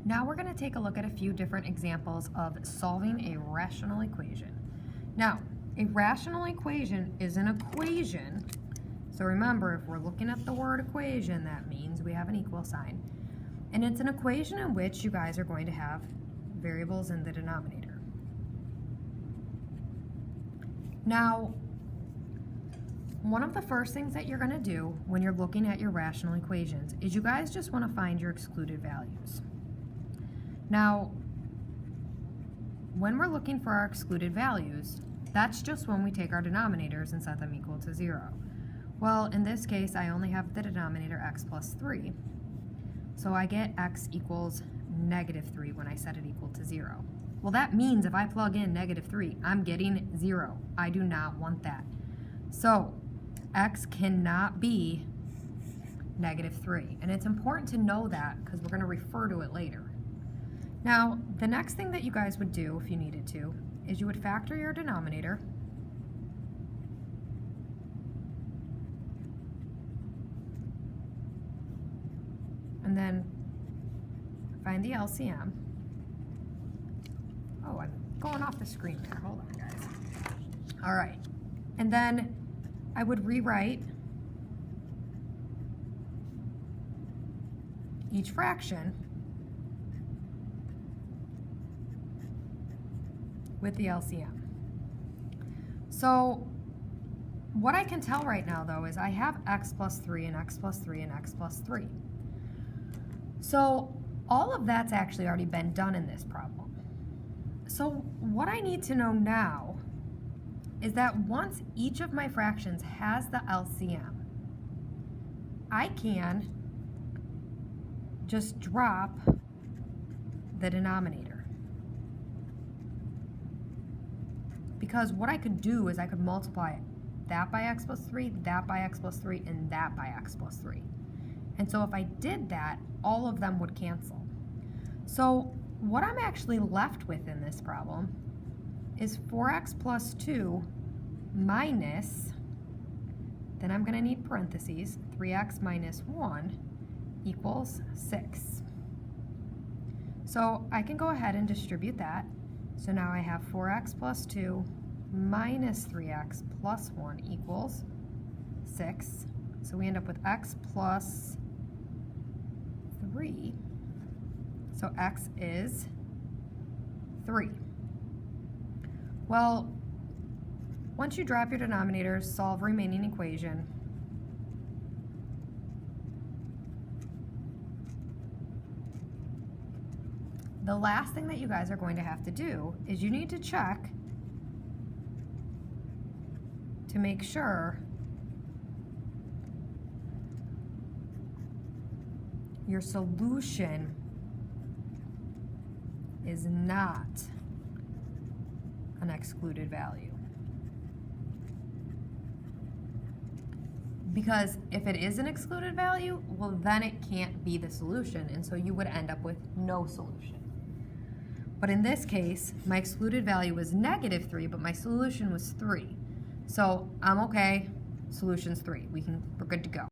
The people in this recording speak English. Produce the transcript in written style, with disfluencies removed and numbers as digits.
Now we're going to take a look at a few different examples of solving a rational equation. Now, a rational equation is an equation. So remember, if we're looking at the word equation, that means we have an equal sign. And it's an equation in which you guys are going to have variables in the denominator. Now, one of the first things that you're going to do when you're looking at your rational equations is you guys just want to find your excluded values. Now, when we're looking for our excluded values, that's just when we take our denominators and set them equal to 0. Well, in this case, I only have the denominator x plus 3. So I get x equals -3 when I set it equal to 0. Well, that means if I plug in -3, I'm getting 0. I do not want that. So x cannot be -3. And it's important to know that because we're going to refer to it later. Now, the next thing that you guys would do if you needed to is you would factor your denominator. And then find the LCM. Oh, I'm going off the screen there. Hold on, guys. All right. And then I would rewrite each fraction with the LCM. So what I can tell right now, though, is I have x plus 3 and x plus 3 and x plus 3. So all of that's actually already been done in this problem. So what I need to know now is that once each of my fractions has the LCM, I can just drop the denominator. Because what I could do is I could multiply that by x plus 3, that by x plus 3, and that by x plus 3. And so if I did that, all of them would cancel. So what I'm actually left with in this problem is 4x plus 2 minus, then I'm going to need parentheses, 3x minus 1 equals 6. So I can go ahead and distribute that. So now I have 4x plus 2 minus 3x plus 1 equals 6. So we end up with x plus 3. So x is 3. Well, once you drop your denominators, solve remaining equation. The last thing that you guys are going to have to do is you need to check to make sure your solution is not an excluded value. Because if it is an excluded value, well, then it can't be the solution, and so you would end up with no solution. But in this case, my excluded value was -3, but my solution was 3. So I'm okay, solution's 3. We're good to go.